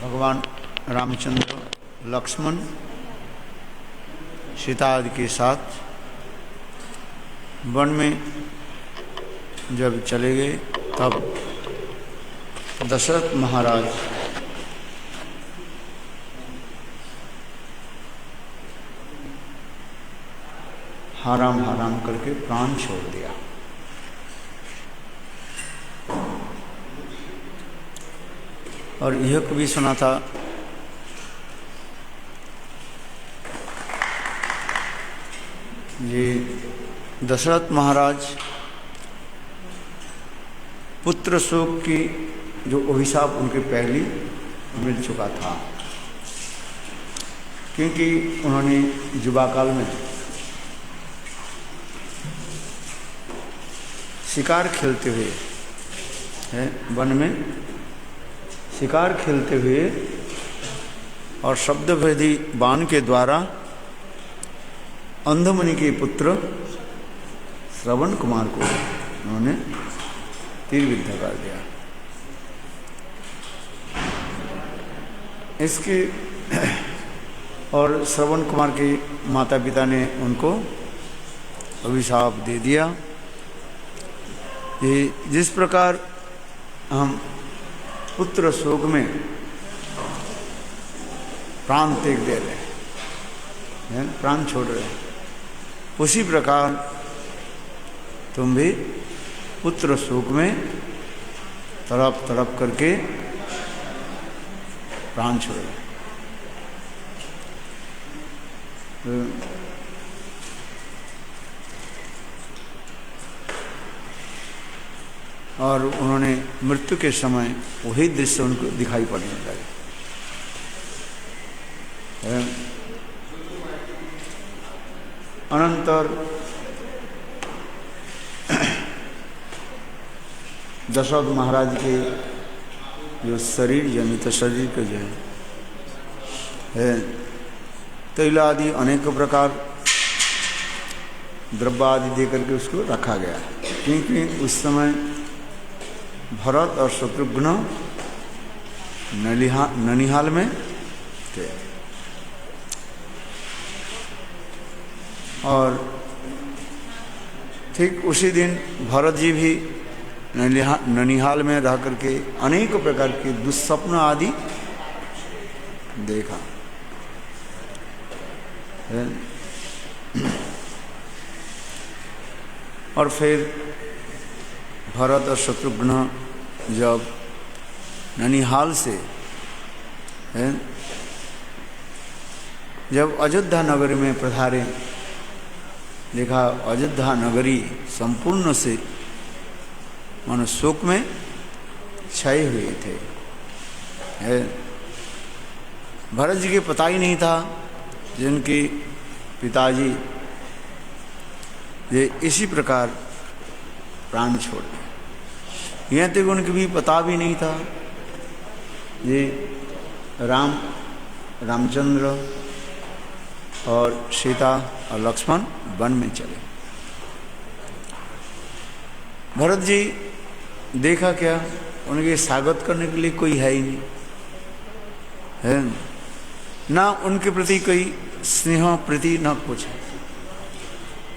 भगवान रामचंद्र लक्ष्मण सीता आदि के साथ वन में जब चले गए तब दशरथ महाराज हाराम हाराम करके प्राण छोड़ दिया। और यह कभी सुना था ये दशरथ महाराज पुत्र शोक की जो अभिशाप उनके पहले मिल चुका था, क्योंकि उन्होंने युवा काल में शिकार खेलते हुए वन में शिकार खेलते हुए और शब्दभेदी बाण के द्वारा अंधमुनि के पुत्र श्रवण कुमार को उन्होंने तीर विद्ध कर दिया। इसके और श्रवण कुमार के माता पिता ने उनको अभिशाप दे दिया। ये जिस प्रकार हम पुत्र शोक में प्राण त्याग दे रहे हैं, प्राण छोड़ रहे हैं, उसी प्रकार तुम भी पुत्र शोक में तड़प तड़प करके प्राण छोड़ रहे। और उन्होंने मृत्यु के समय वही दृश्य उनको दिखाई पड़ने लगे। अनंतर दशरथ महाराज के जो शरीर जनित शरीर के जो है तैल आदि अनेक प्रकार द्रव्य आदि दे करके उसको रखा गया, क्योंकि उस समय भरत और शत्रुघ्न ननिहाल में थे। और ठीक उसी दिन भरत जी भी ननिहाल में रह करके अनेक प्रकार के दुस्वप्न आदि देखा। और फिर भरत और शत्रुघ्न जब ननिहाल से जब अयोध्या नगरी में पधारे, देखा अयोध्या नगरी संपूर्ण से मानो शोक में छाए हुए थे। भरत जी के पता ही नहीं था जिनके पिताजी ये इसी प्रकार प्राण छोड़ दिए। यहाँ तक उनके भी पता भी नहीं था ये रामचंद्र और सीता और लक्ष्मण वन में चले। भरत जी देखा क्या, उनके स्वागत करने के लिए कोई है ही नहीं, है ना उनके प्रति कोई स्नेह प्रीति न कुछ।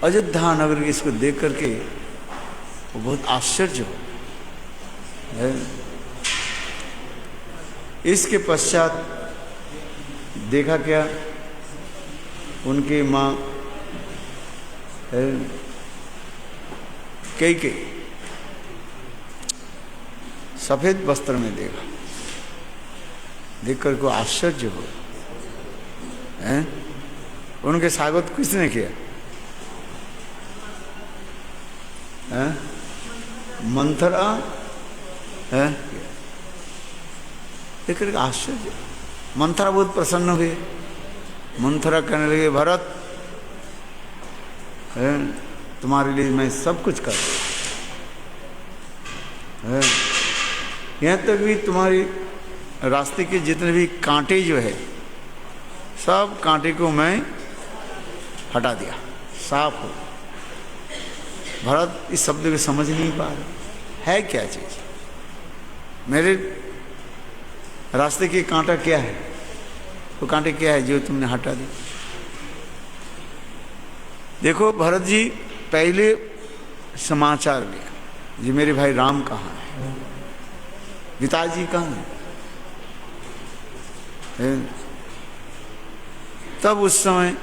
अयोध्या नगर इसको देख करके वो बहुत आश्चर्य हो है। इसके पश्चात देखा क्या, उनकी माँ कैकेयी सफेद वस्त्र में देखा, देखकर को आश्चर्य हो है। उनके स्वागत किसने किया है? मंथरा है। देखकर आश्चर्य, मंथरा बहुत प्रसन्न हुए। मंथरा कहने लगे भरत है, तुम्हारे लिए मैं सब कुछ कर है। यहाँ तक भी तुम्हारी रास्ते के जितने भी कांटे जो है, सब कांटे को मैं हटा दिया, साफ हो। भरत इस शब्द को समझ नहीं पा रहे, है क्या चीज? मेरे रास्ते के कांटा क्या है? तो कांटे क्या है जो तुमने हटा दी? देखो भरत जी पहले समाचार लिया, जी मेरे भाई राम कहाँ है, पिताजी कहाँ है? तब उस समय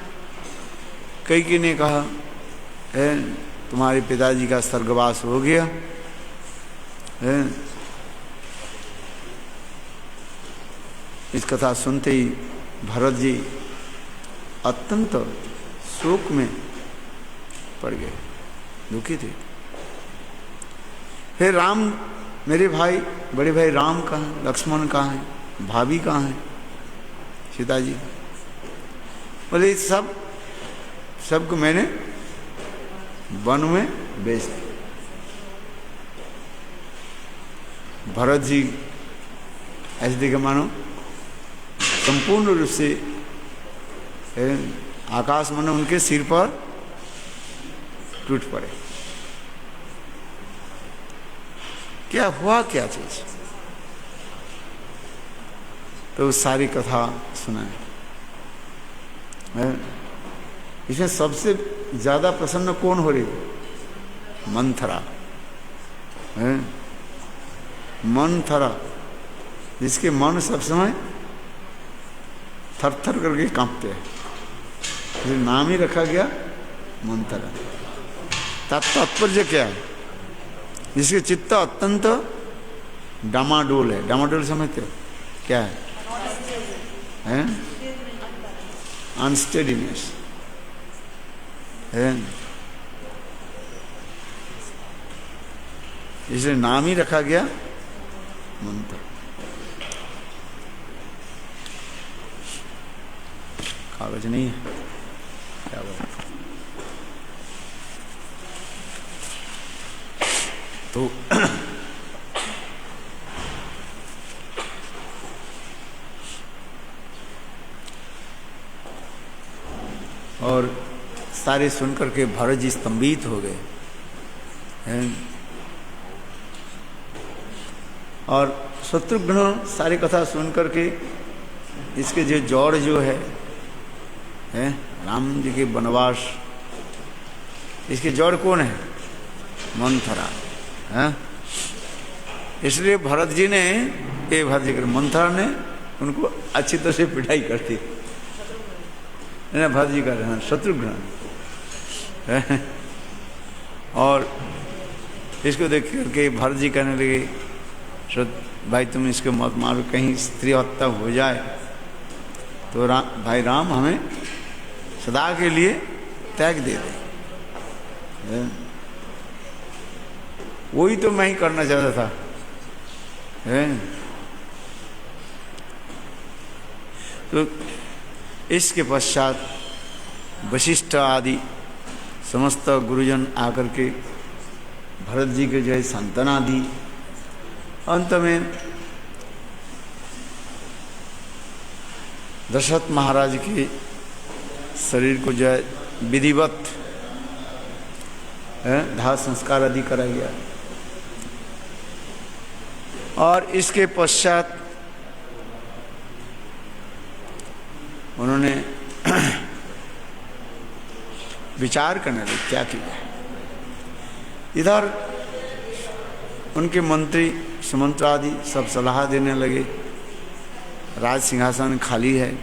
कैकेयी ने कहा, तुम्हारे पिताजी का स्वर्गवास हो गया है। इस कथा सुनते ही भरत जी अत्यंत शोक में पड़ गए, दुखी थे। फिर राम, मेरे भाई, बड़े भाई राम कहाँ है, लक्ष्मण कहाँ है, भाभी कहाँ है, सीता जी? बोले सबको मैंने वन में बेच दिया। भरत जी ऐसे देखे मानो संपूर्ण रूप से आकाश मानो उनके सिर पर टूट पड़े। क्या हुआ, क्या चीज? तो सारी कथा सुनाए। इसमें सबसे ज्यादा प्रसन्न कौन हो रही है? मंथरा। मंथरा, जिसके मन सब समय थर थर करके कांपते हैं, जो नाम ही रखा गया मंथरा। तात्पर्य क्या है? जिसके चित्त अत्यंत डामाडोल है। डामाडोल समझते हो क्या है? अनस्टेडीनेस है, इसलिए नाम ही रखा गया मंत्र। कागज नहीं है क्या बात? तो और सारे सुनकर के भरत जी स्तंभित हो गए हैं। और शत्रुघ्न सारी कथा सुनकर के इसके जो जड़ जो है राम जी के वनवास, इसके जड़ कौन है? मंथरा है। इसलिए भरत जी ने मंथरा ने उनको अच्छी तरह से पिटाई करती। भरत जी का शत्रुघ्न और इसको देख करके भरत जी कहने लगे, भाई तुम इसको मत मारो, कहीं स्त्री हत्या हो जाए तो भाई राम हमें सदा के लिए त्याग दे दे। वही तो मैं ही करना चाहता था। तो इसके पश्चात वशिष्ठ आदि समस्त गुरुजन आकर के भरत जी के जो है सांत्वना दी। अंत में दशरथ महाराज के शरीर को जो है विधिवत दाह संस्कार आदि करा गया। और इसके पश्चात उन्होंने विचार करने लगे क्या किया। इधर उनके मंत्री सुमंत्र आदि सब सलाह देने लगे, राज सिंहासन खाली है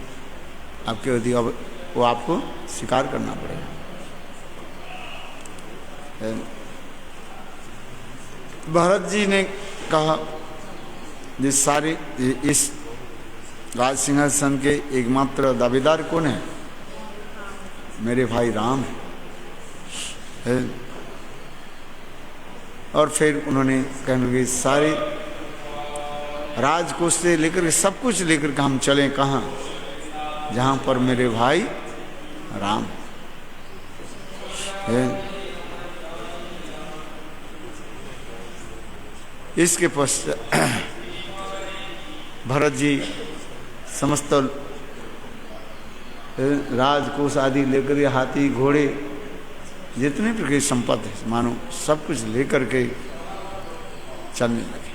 आपके यदि, अब वो आपको स्वीकार करना पड़ेगा। भरत जी ने कहा, जिस सारे इस राज सिंहासन के एकमात्र दावेदार कौन है? मेरे भाई राम है। और फिर उन्होंने कहने लगे सारे राजकोष से लेकर सब कुछ लेकर के हम चलें कहाँ? जहाँ पर मेरे भाई राम है। इसके पश्चात भरत जी समस्त राजकोष आदि लेकर के, हाथी घोड़े जितने प्रकार की संपत्ति है मानो सब कुछ लेकर के चलने लगे।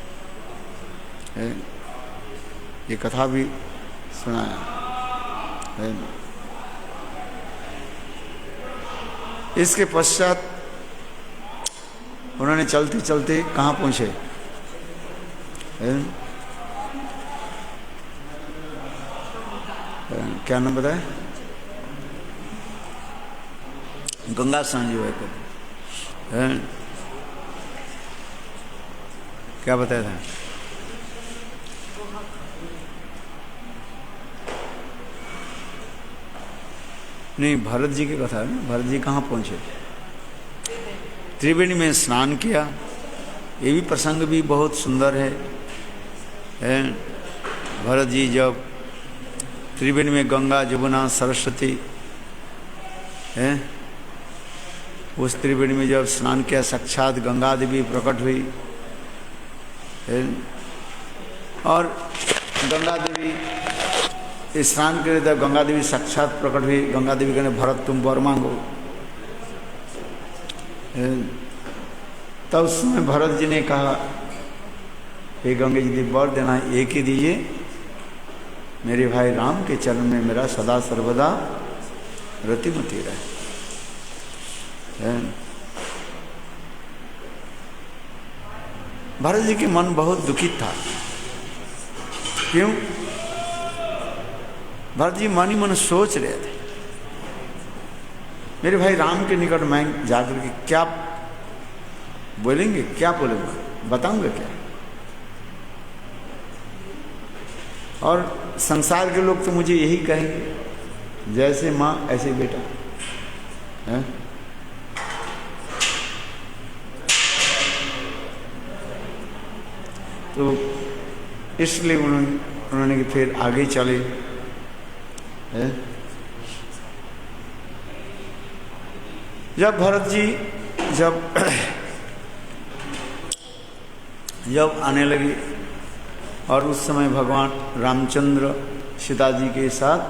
ये कथा भी सुनाया है। इसके पश्चात उन्होंने चलते चलते कहाँ पहुँचे? क्या नाम बताया? गंगा स्नान जो है क्या बताया था? नहीं, भरत जी की कथा है ना। भरत जी कहाँ पहुँचे? त्रिवेणी में स्नान किया। ये भी प्रसंग भी बहुत सुंदर है। भरत जी जब त्रिवेणी में गंगा जमुना सरस्वती है, उस त्रिवेणी में जब स्नान किया साक्षात गंगा देवी प्रकट हुई है। और गंगा देवी स्नान करे तब गंगा देवी साक्षात प्रकट हुई। गंगा देवी कहने भरत तुम वर मांगो। तब उस समय भरत जी ने कहा हे गंगा जी देवी वर देना एक ही दीजिए, मेरे भाई राम के चरण में मेरा सदा सर्वदा रतिमती रहे। भरत जी के मन बहुत दुखित था। क्यों? भरत जी मन ही मन सोच रहे थे मेरे भाई राम के निकट मैं जाकर के क्या बोलेंगे, क्या बोलूँगा, बताऊंगा क्या? और संसार के लोग तो मुझे यही कहेंगे जैसे माँ ऐसे बेटा है। तो इसलिए उन्होंने फिर आगे चले है। जब भरत जी जब आने लगे और उस समय भगवान रामचंद्र सीता जी के साथ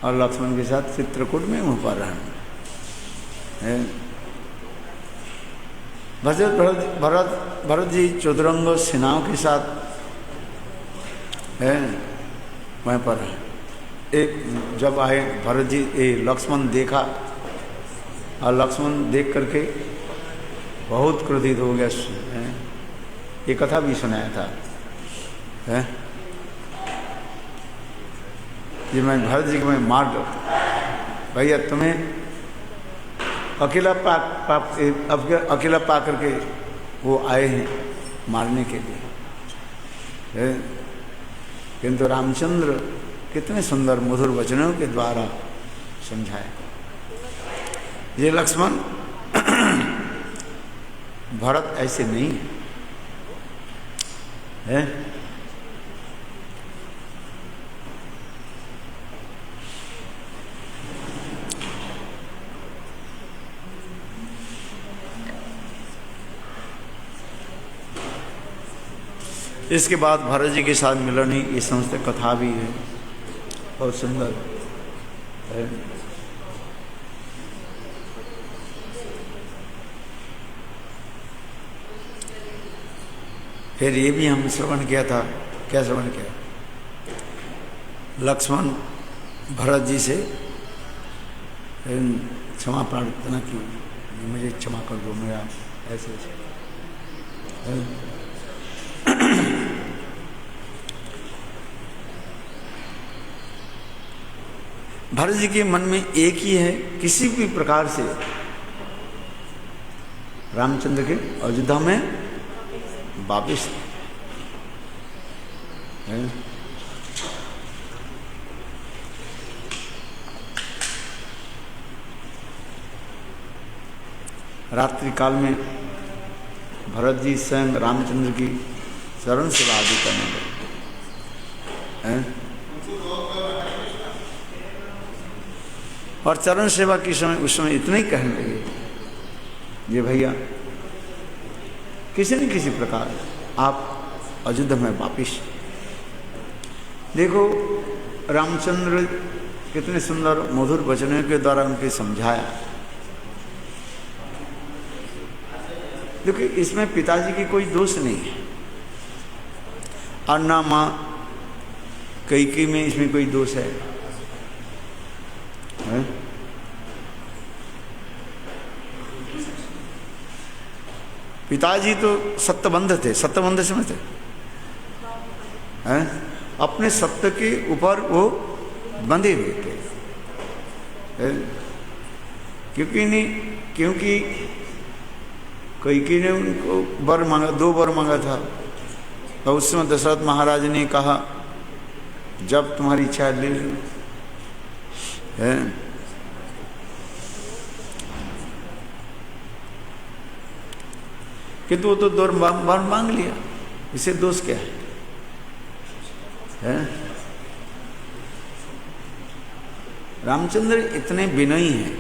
और लक्ष्मण के साथ चित्रकूट में वहाँ पर रहे। भरत जी चतुरंग सेनाओं के साथ है वहाँ पर एक जब आए भरत जी लक्ष्मण देखा और लक्ष्मण देख करके बहुत क्रोधित हो गया। ये कथा भी सुनाया था है जी। मैं भरत जी को मैं मार दो भैया, तुम्हें अकेला अकेला पा करके वो आए हैं मारने के लिए। किंतु रामचंद्र कितने सुंदर मधुर वचनों के द्वारा समझाए। ये लक्ष्मण भरत ऐसे नहीं है। इसके बाद भरत जी के साथ मिलन ही ये समस्त कथा भी है, बहुत सुंदर है। फिर ये भी हम श्रवण किया था। क्या श्रवण किया? लक्ष्मण भरत जी से क्षमा प्रार्थना की, मुझे क्षमा कर दो, मेरा ऐसे भरत जी के मन में एक ही है, किसी भी प्रकार से रामचंद्र के अयोध्या में वापिस है। रात्रि काल में भरत जी स्वयं रामचंद्र की चरण सेवा आदि करने लगे। और चरण सेवा के समय उस समय इतना ही कहने लगे, ये भैया किसी न किसी प्रकार आप अयोध्या में वापिस। देखो रामचंद्र कितने सुंदर मधुर वचनों के द्वारा उनके समझाया। देखिए इसमें पिताजी की कोई दोष नहीं है और ना माँ कैकेयी में इसमें कोई दोष है? पिताजी तो सत्यबंध थे, सत्यबंध समझते हैं, अपने सत्य के ऊपर वो बंधे हुए थे। क्योंकि कैकेयी ने उनको वर मांगा, 2 वर मांगा था, तो उस समय दशरथ महाराज ने कहा जब तुम्हारी इच्छा ले लो। किंतु वो तो 2 वर मांग लिया, इसे दोष क्या है? रामचंद्र इतने विनयी हैं,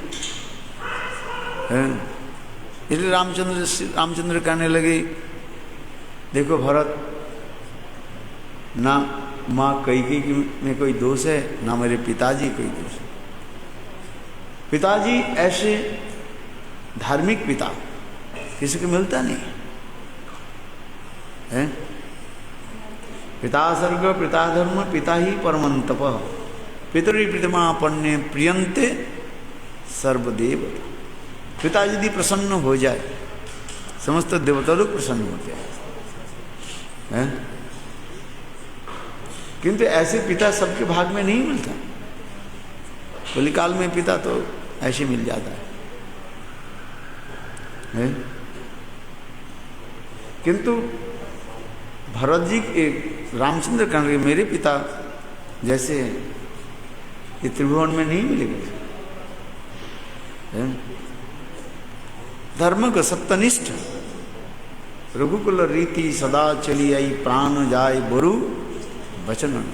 इसलिए रामचंद्र कहने लगे देखो भरत, ना माँ कैकेयी में कोई दोष है, ना मेरे पिताजी कोई दोष है। पिताजी ऐसे धार्मिक पिता किसी को मिलता नहीं है। पिता सर्ग पिता धर्म पिता ही परमं तप पितरी प्रीतमापन्ने प्रियंते सर्वदेव। पिता यदि प्रसन्न हो जाए समस्त देवता लोग प्रसन्न होते हैं। किंतु ऐसे पिता सबके भाग में नहीं मिलता। कलिकाल में पिता तो ऐसे मिल जाता है। किंतु भरत जी रामचंद्र कहने लगे मेरे पिता जैसे ये त्रिभुवन में नहीं मिलेगा। धर्म का सत्यनिष्ठ रघुकुल रीति सदा चली आई प्राण जाय बरु वचन।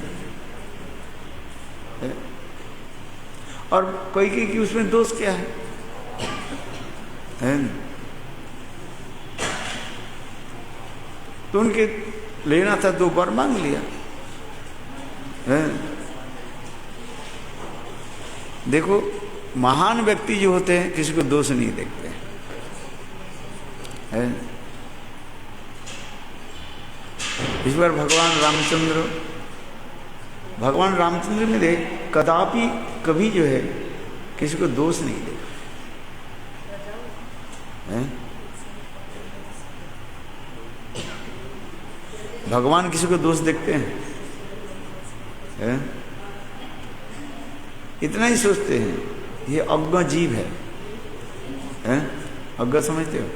और कोई कि उसमें दोष क्या है? तो उनके लेना था 2 बार मांग लिया। देखो महान व्यक्ति जो होते हैं किसी को दोष नहीं देखते हैं। इस बार भगवान रामचंद्र में देख कदापि कभी जो है किसी को दोष नहीं देखा है। भगवान किसी को दोष देखते हैं? इतना ही सोचते हैं ये अज्ञ जीव है। अज्ञ समझते हो?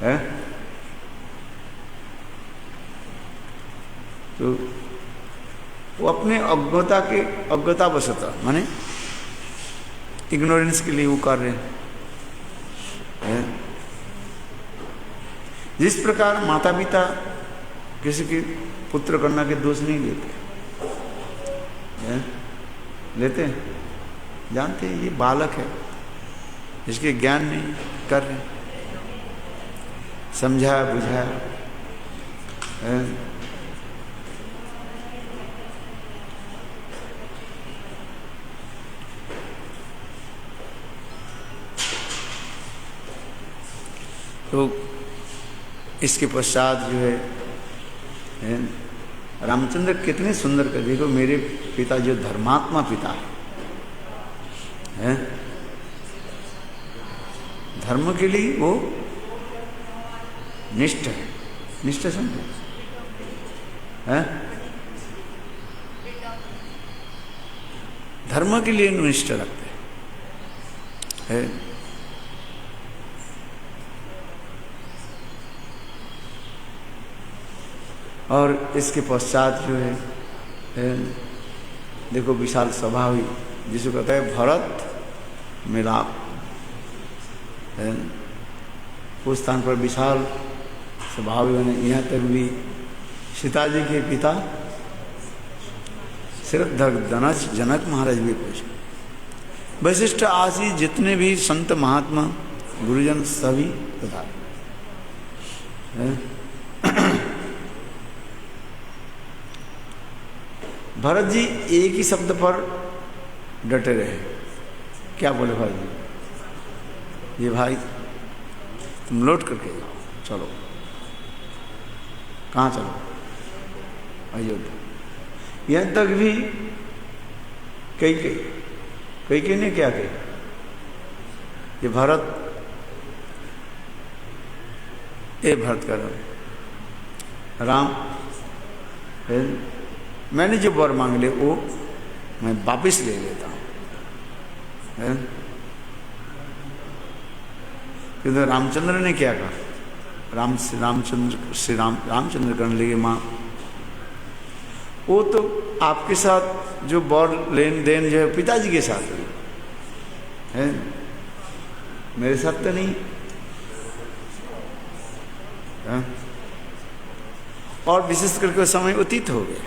है तो वो अपने अज्ञता बसता माने इग्नोरेंस के लिए वो कर रहे हैं। जिस प्रकार माता पिता किसी के पुत्र कन्या के दोष नहीं लेते हैं, जानते हैं ये बालक है, इसके ज्ञान नहीं कर रहे, समझाया बुझाया। तो इसके पश्चात जो है रामचंद्र कितने सुंदर कर, देखो मेरे पिता जो धर्मात्मा पिता है, धर्म के लिए वो निष्ठ है। निष्ठ समझे है? धर्म के लिए निष्ठ रखते हैं। और इसके पश्चात जो है देखो विशाल सभा हुई जिसको कहते हैं भरत मिलाप। उस स्थान पर विशाल सभा हुई। यहाँ तक भी सीता जी के पिता जनक महाराज भी पहुँचे। वशिष्ठ आदि जितने भी संत महात्मा गुरुजन सभी तथा भरत जी एक ही शब्द पर डटे रहे। क्या बोले भाई जी, ये भाई तुम लौट करके जाओ, चलो। कहाँ चलो? अयोध्या। यहाँ तक भी कई ने क्या कही, ये भरत, ये भरत कर राम, मैंने जो वर मांग ले वो मैं वापिस ले लेता हूँ। किंतु रामचंद्र ने क्या कहा? रामचंद्र करने लगे, माँ वो तो आपके साथ जो वर लेन देन जो है पिताजी के साथ हुई है, मेरे साथ तो नहीं है? और विशेष करके वो समय उचित हो गया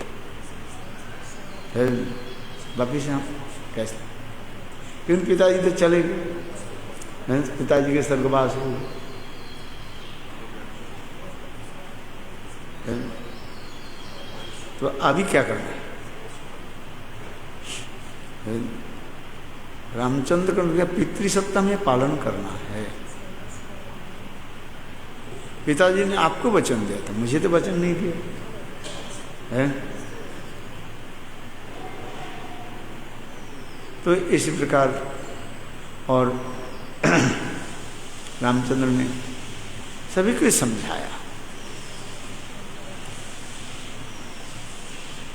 है, वापिस यहाँ कैसे? क्योंकि पिताजी तो चले गए, पिताजी के स्वर्गवास हो गए। तो अभी क्या करना है? रामचंद्र का पितृसत्ता में पालन करना है। पिताजी ने आपको वचन दिया था, मुझे तो वचन नहीं दिया है। तो इसी प्रकार और रामचंद्र ने सभी को समझाया,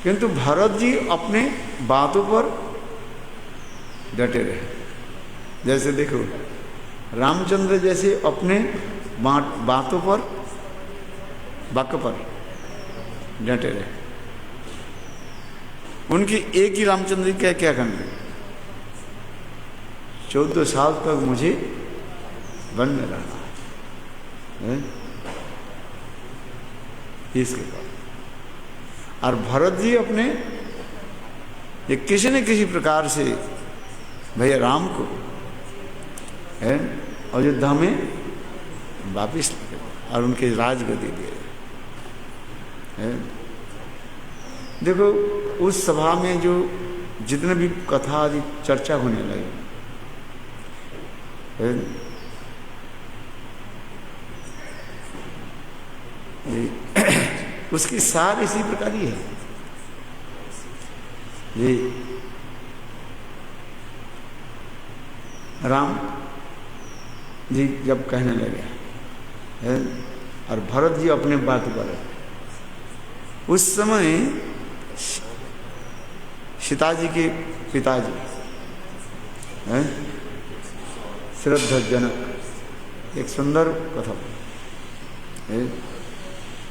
किंतु भरत जी अपने बातों पर डटे रहे। जैसे देखो रामचंद्र जैसे अपने बातों पर, वाक्य पर डटे रहे। उनकी एक ही रामचंद्र क्या क्या करना, 14 साल तक मुझे वन में रहना है, इसके बाद। और भरत जी अपने ये किसी न किसी प्रकार से भैया राम को है अयोध्या में वापिस लेके और उनके राजगद्दी दिए है। देखो उस सभा में जो जितने भी कथा आदि चर्चा होने लगी है, उसकी सार इसी प्रकार ही है। ये राम जी जब कहने लगे है और भरत जी अपने बात पर, उस समय सीता जी के पिताजी है श्रद्धाजनक एक सुंदर कथा है।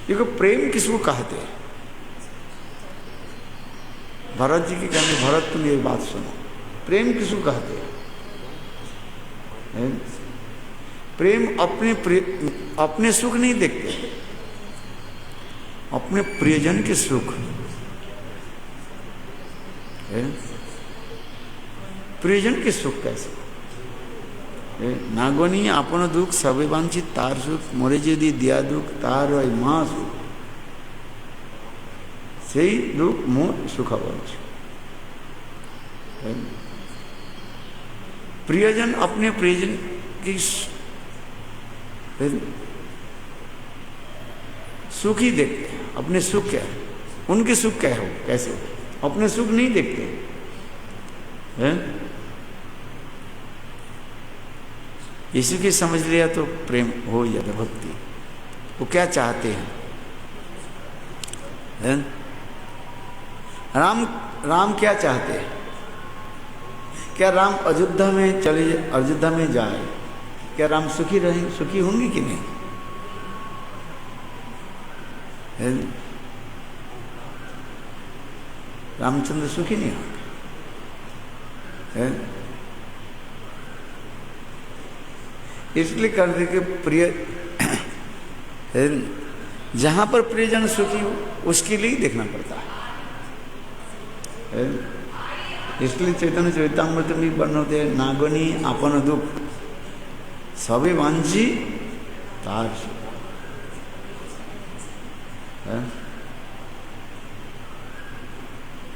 देखो प्रेम किसको कहते हैं? भरत जी की कहने, भरत तुम ये बात सुनो, प्रेम किसको कहते हैं? प्रेम अपने सुख नहीं देखते, अपने प्रियजन के सुख है। प्रियजन के सुख कैसे? नागनी आपन दुख सबे वांछित तार सुख, मोरे यदि दिया दुख तार माँ सुख, से ही दुख मोर सुख वंश। प्रियजन अपने प्रियजन की सुख ही देखते हैं। अपने सुख क्या है, उनके सुख क्या हो, कैसे अपने सुख नहीं देखते हैं। यीशु की समझ लिया तो प्रेम हो जाता, भक्ति। वो क्या चाहते हैं? राम क्या चाहते हैं? क्या राम अयोध्या में अयोध्या में जाए, क्या राम सुखी रहेंगे, सुखी होंगे कि नहीं? रामचंद्र सुखी नहीं होंगे। इसलिए कर दे कि प्रिय जहां पर प्रियजन सुखी हो उसके लिए देखना पड़ता है। इसलिए चैतन्य चरितामृत में वर्ण होते हैं, नागनी आपन दुख सभी वांछी तार सुख। है?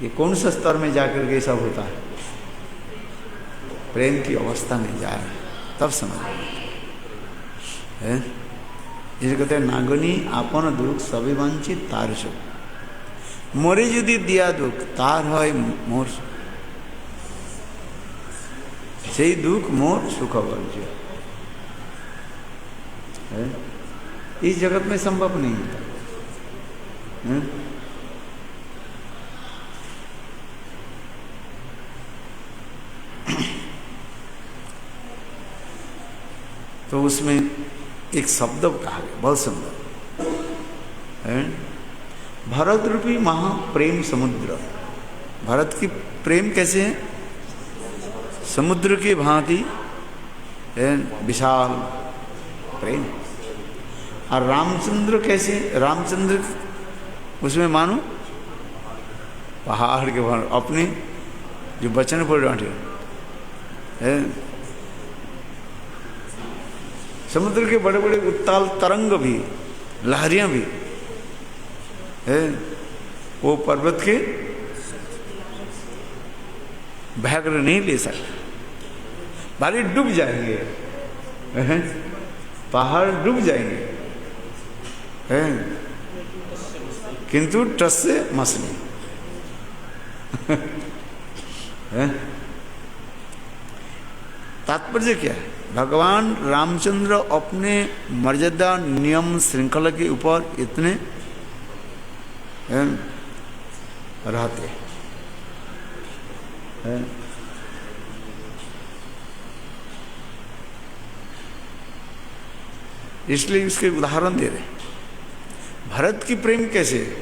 ये कौन सा स्तर में जाकर के सब होता है? प्रेम की अवस्था में जाए तब समझ है। जिसे कहते हैं नागनी आपन दुख सभी वंचित तार सुख, मोरे यदि दिया दुख तार है मोर सुख, সেই दुख मोर सुख वर्ज्य है। इस जगत में संभव नहीं होता है? तो उसमें एक शब्द कहा गया बहुत सुंदर है, भरत रूपी महाप्रेम समुद्र। भरत की प्रेम कैसे है? समुद्र की भांति है, विशाल प्रेम। और रामचंद्र कैसे? रामचंद्र उसमें मानो पहाड़ के बाहर अपने जो वचन पर डांटे है, समुद्र के बड़े बड़े उत्ताल तरंग भी, लहरियां भी है, वो पर्वत के बहकर नहीं ले सकते, भारी डूब जाएंगे, पहाड़ डूब जाएंगे है, किंतु टस से मछली है। तात्पर्य क्या है? भगवान रामचंद्र अपने मर्यादा नियम श्रृंखला के ऊपर इतने रहते हैं। इसलिए इसके उदाहरण दे रहे हैं। भरत की प्रेम कैसे?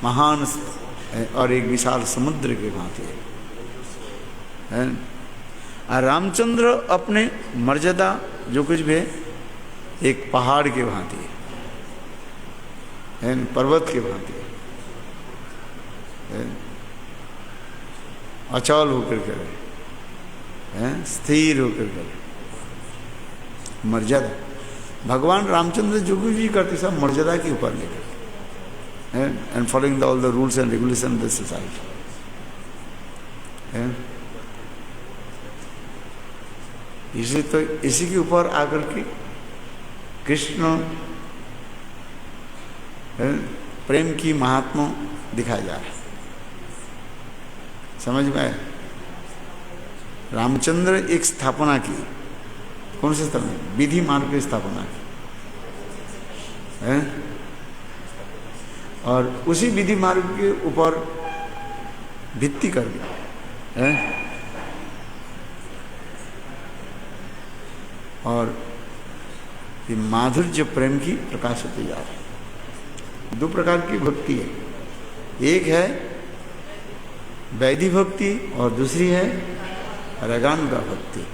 महान और एक विशाल समुद्र के भांति है। और रामचंद्र अपने मर्यादा जो कुछ भी है एक पहाड़ के भांति है, पर्वत के भांति है, अचल होकर करे है, स्थिर होकर करे मर्यादा। भगवान रामचंद्र जो कुछ भी करते सब मर्यादा के ऊपर लेकर है, and following all the rules and regulation the society है। इसी तो इसी के ऊपर आकर के कृष्ण प्रेम की महात्मा दिखाया जा रहा है। समझ में आया? रामचंद्र एक स्थापना की, कौन सी स्थापना? विधि मार्ग की स्थापना की है, और उसी विधि मार्ग के ऊपर भित्ति कर दी है, और ये माधुर्य प्रेम की प्रकाश होती जा रही है। दो प्रकार की भक्ति है, एक है वैदिक भक्ति और दूसरी है रागानुगा भक्ति।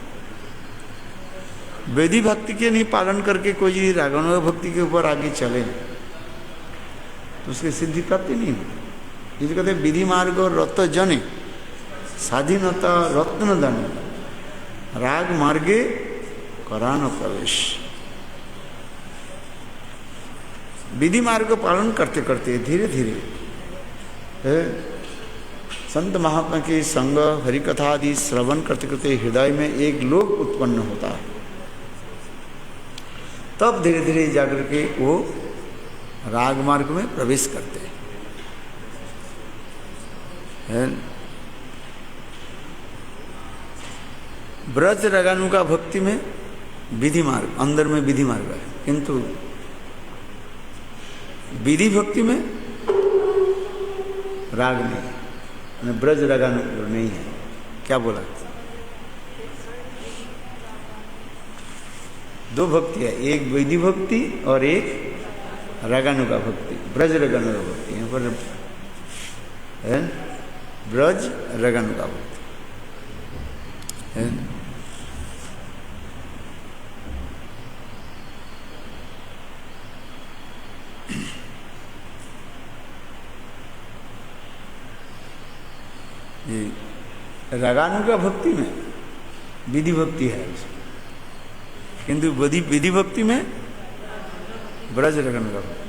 वैदिक भक्ति के नहीं पालन करके कोई रागानुगा भक्ति के ऊपर आगे चले तो उसकी सिद्धि प्राप्ति नहीं होती। इसे कहते हैं विधि मार्ग और रत जने स्वाधीनता रत्न दान राग मार्गे करान प्रवेश। विधि मार्ग को पालन करते करते धीरे धीरे संत महात्मा के संग हरिकथा आदि श्रवण करते करते हृदय में एक लोक उत्पन्न होता है। तब धीरे धीरे जाकर के वो राग मार्ग में प्रवेश करते हैं। ब्रज रागानुगा भक्ति में विधि मार्ग, अंदर में विधि मार्ग है, किंतु विधि भक्ति में राग नहीं, ब्रज रागानुगा नहीं है। क्या बोला? दो भक्ति है, एक वैदिक भक्ति और एक रागानुगा भक्ति, ब्रज रागानुगा भक्ति। यहाँ पर है ब्रज रागानुगा भक्ति है। ये रागानुगा भक्ति में विधि भक्ति है उसमें, किंतु विधि भक्ति में ब्रज रागानुगा भक्ति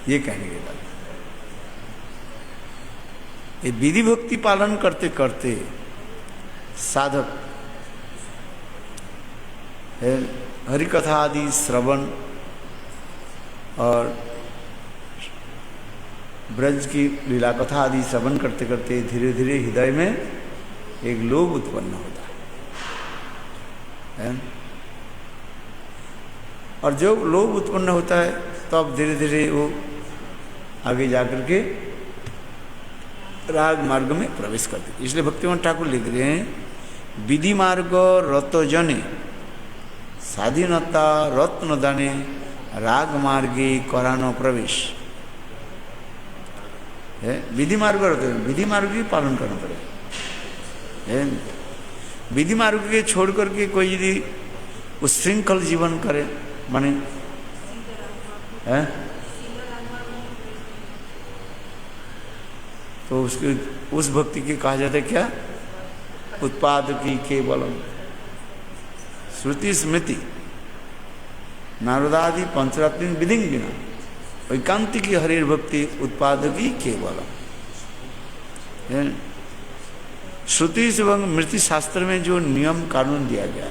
ये कहने की बात। ये विधि भक्ति पालन करते करते साधक हरि कथा आदि श्रवण और ब्रज की लीला कथा आदि श्रवण करते करते धीरे धीरे हृदय में एक लोभ उत्पन्न होता है। और जब लोभ उत्पन्न होता है तब तो धीरे धीरे वो आगे जाकर के राग मार्ग में प्रवेश करते। इसलिए भक्तिमान ठाकुर लिख रहे हैं, विधि मार्ग रत जने स्वाधीनता रत्न दाने राग मार्गे करानो प्रवेश। विधि मार्ग रहते हैं, विधि मार्ग की पालन करना पड़ेगा। विधि मार्ग के छोड़ करके कोई यदि उच्छृंखल जीवन करे माने तो उसके उस भक्ति के कहा जाता है क्या, उत्पाद की केवलम श्रुति स्मृति नारदादि पंचरात्रि विधि बिना एकांति की हरिर भक्ति उत्पादकी केवल। श्रुति एवं मृत्यु शास्त्र में जो नियम कानून दिया गया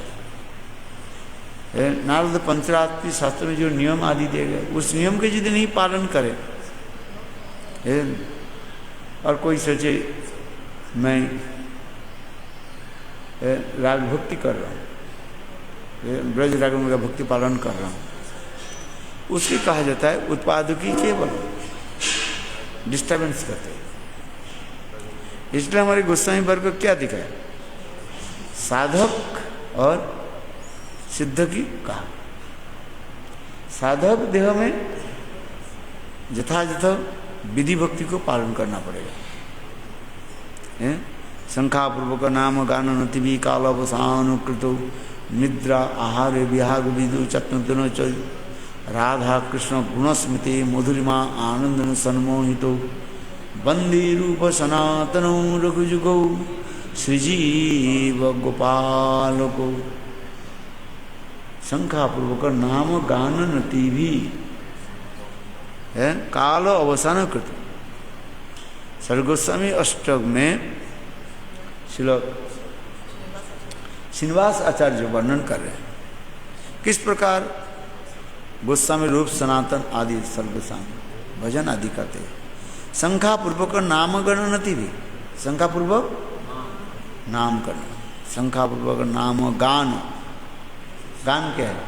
है, नारद पंचरात्रि शास्त्र में जो नियम आदि दिए गए, उस नियम के यदि नहीं पालन करे और कोई सोचे मैं राग भक्ति कर रहा हूँ, ब्रज राग का भक्ति पालन कर रहा हूँ, उसके कहा जाता है उत्पादकी केवल डिस्टर्बेंस करते हैं। इसलिए हमारे गोस्वामी वर्ग को क्या दिखाया, साधक और सिद्ध की कहा। साधक देह में यथायथ विधि भक्ति को पालन करना पड़ेगा। शंखापूर्वक नाम गान नतिभी काल अवसानुकृतो निद्रा आहार विहाग विदु चत्न राधा कृष्ण गुणस्मृति मधुरिमा आनंदन सन्मोहितो बंदी रूप सनातनो रघुजुगो श्रीजीव गोपालको। शंखापूर्वक नाम गान नति भी है काल अवसान कृत। सरगोस्वामी अष्टक में श्रीनिवास आचार्य वर्णन कर रहे हैं किस प्रकार गोस्वामी रूप सनातन आदि सर्वसामी भजन आदि करते हैं। शंखापूर्वक नाम गणनति भी, शंखापूर्वक नाम करना, शंखापूर्वक नाम गान, गान क्या है,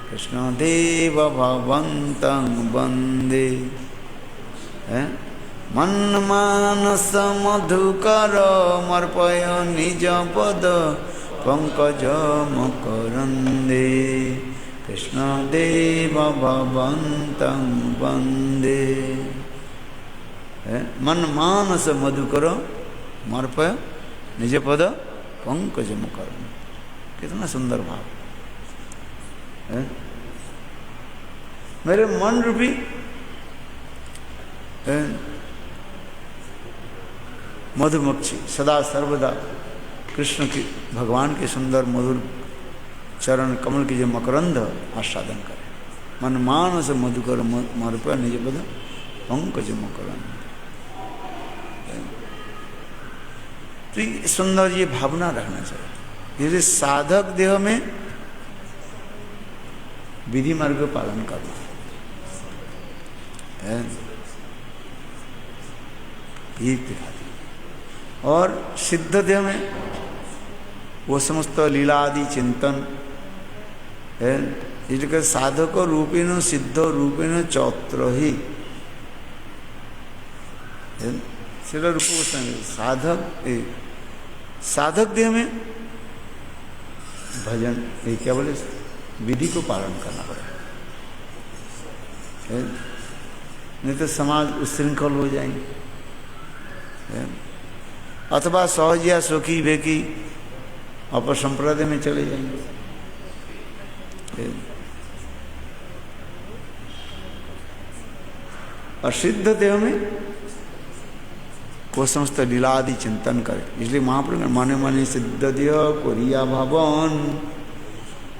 कृष्ण देव भवन्तं वंदे मन मानस मधुकर मर्पय निज पद पंकज मकरंदे कृष्ण देव भवन्तं वंदे। मन मानस मधुकर मर्पय निज पद पंकज मकरंदे। कितना सुंदर भाव है। मेरे मन रूपी मधुमक्खी सदा सर्वदा कृष्ण की भगवान के सुंदर मधुर चरण कमल की जो मकरंद आस्वादन करे। मन मानस मधुकर मर्पय निज पद पंकज मकरंद। तो सुंदर ये भावना रखना चाहिए। यदि साधक देह में विधि मार्ग पालन करना है और सिद्ध देह में वो समस्त लीला आदि चिंतन है। इसलिए साधक रूपेण सिद्ध रूपेण चौत्र ही सिद्ध रूप साधक साधक देह में भजन ये क्या बोले विधि को पालन करना पड़ेगा, नहीं तो समाज उच्छृंखल हो जाएंगे अथवा सहज या सुखी बेकी अपर संप्रदाय में चले जाएंगे। और सिद्ध देह में वो समस्त लीला आदि चिंतन करे। इसलिए महाप्रभु माने माने सिद्ध देह कोरिया भवन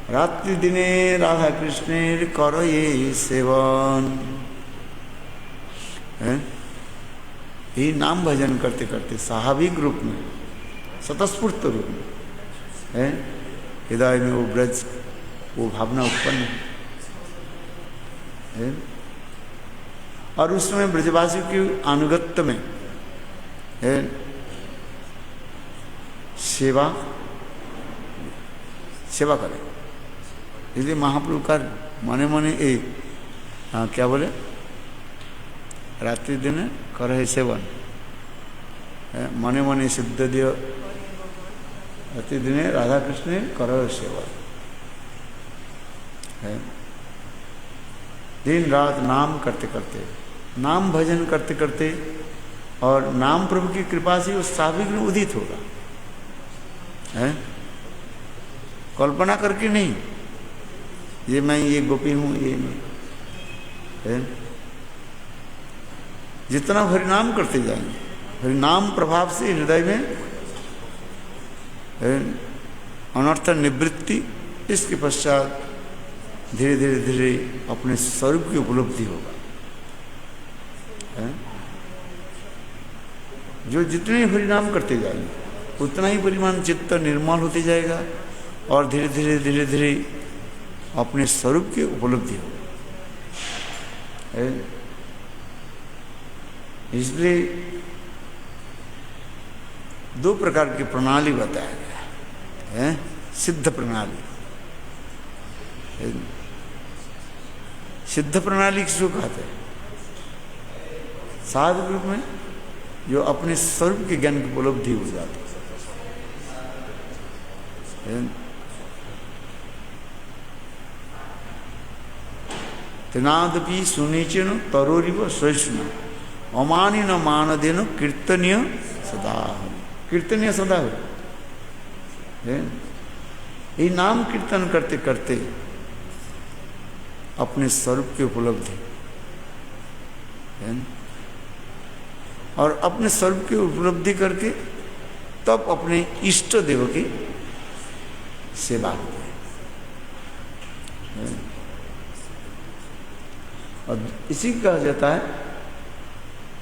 रात्रि दिने राधा कृष्णेर करो ये सेवन। ये नाम भजन करते करते स्वाभाविक रूप में, स्वतस्फूर्त रूप में है, हृदय में वो ब्रज, वो भावना उत्पन्न है। और उस समय ब्रजवासियों के अनुगत्य में है सेवा करें। इसलिए महाप्रभु का मने मने एक क्या बोले, रात्रि दिन कर है सेवन, मने मने सिद्ध देव, रात्रि दिन राधा कृष्ण कर सेवन है। दिन रात नाम करते करते, नाम भजन करते करते, और नाम प्रभु की कृपा से उस स्वाभाविक में उदित होगा है, कल्पना करके नहीं, ये मैं ये गोपी हूँ ये नहीं है। जितना हरिनाम करते जाएंगे, हरिनाम प्रभाव से हृदय में अनर्थ निवृत्ति, इसके पश्चात धीरे धीरे धीरे अपने स्वरूप की उपलब्धि होगा है? जो जितने हरिनाम करते जाएंगे उतना ही परिमाण चित्त निर्मल होते जाएगा, और धीरे धीरे धीरे धीरे अपने स्वरूप की उपलब्धि होगी। इसलिए दो प्रकार की प्रणाली बताया गया है, सिद्ध प्रणाली। सिद्ध प्रणाली किसको कहते हैं? साधु रूप में जो अपने स्वरूप के ज्ञान की उपलब्धि हो जाती है। तेनादपि सुनिचिन तरोरिव सहिष्णु अमानी न मानदेन कीर्तनीय सदा, कीर्तनीय सदा हो। ये नाम कीर्तन करते करते अपने स्वरूप की उपलब्धि, और अपने स्वरूप की उपलब्धि करके तब अपने इष्ट देव की सेवा होती है। और इसी का कहा जाता है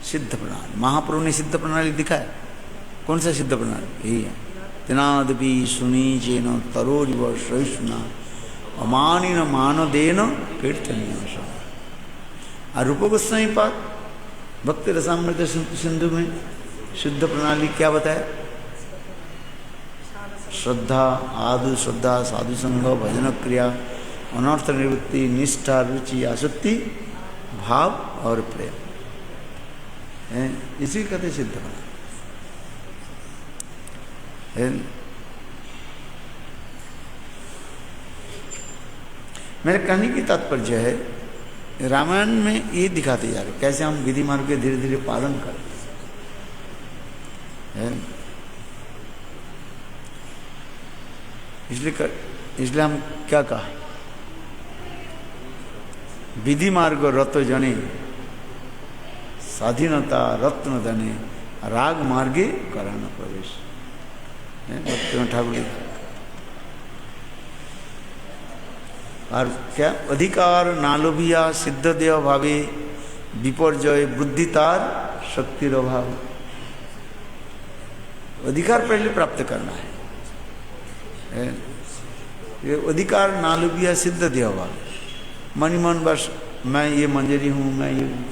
सिद्ध प्रणाली। महाप्रभु ने सिद्ध प्रणाली दिखाया। कौन सा सिद्ध प्रणाली? यही है, तेनादपि सुनीचेन तरोरिव सहिष्णुना अमानिन मानदेन कीर्तनीय। और रूप गोस्वामी पाद भक्ति रसामृत सिंधु में शुद्ध प्रणाली क्या बताया? श्रद्धा, आदु श्रद्धा, साधु संग, भजन क्रिया, अनर्थ निवृत्ति, निष्ठा, रुचि, आसक्ति, भाव और प्रेम, इसी कहते सिद्ध प्रणाली। मेरे कहने की तात्पर्य है, रामायण में ये दिखाते जा रहे कैसे हम विधि मार्ग के धीरे धीरे पालन करते हैं। इसलिए हम क्या कहा, विधि मार्ग रत जने स्वाधीनता रत्न धने राग मार्गे कराना प्रवेश। भक्ति ठाकुर और क्या, अधिकार नालोभिया सिद्ध देव भावे विपर्जय बुद्धि तार शक्ति अभाव। अधिकार पहले प्राप्त करना है। ये अधिकार नालोभिया सिद्ध देव भावे, मनी मन बस मैं ये मंजरी हूँ, मैं ये हूँ,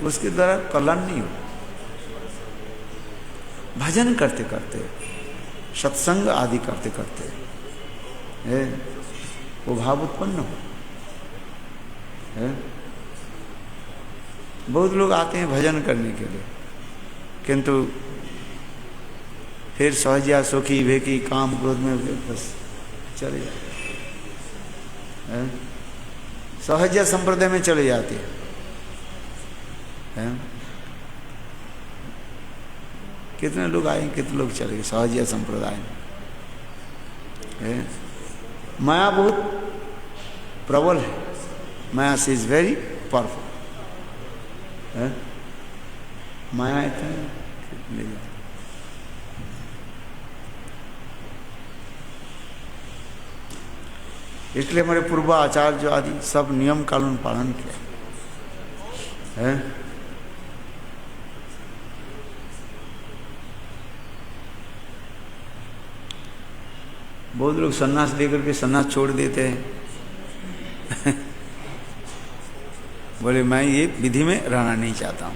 उसके द्वारा कल्याण नहीं हो। भजन करते करते, सत्संग आदि करते करते वो भाव उत्पन्न हो। बहुत लोग आते हैं भजन करने के लिए, किंतु फिर सहजिया सुखी भेकी काम क्रोध में बस चले जाते हैं, सहजिया संप्रदाय में चले जाते हैं। कितने लोग आए, कितने लोग चले गए सहजिया संप्रदाय में। माया बहुत प्रबल है, माया से इज वेरी पावरफुल। माया इतना ले जाए। इसलिए हमारे पूर्व आचार्य आदि सब नियम कानून पालन किया है। बहुत लोग सन्यास लेकर के सन्यास छोड़ देते हैं बोले मैं ये विधि में रहना नहीं चाहता हूं,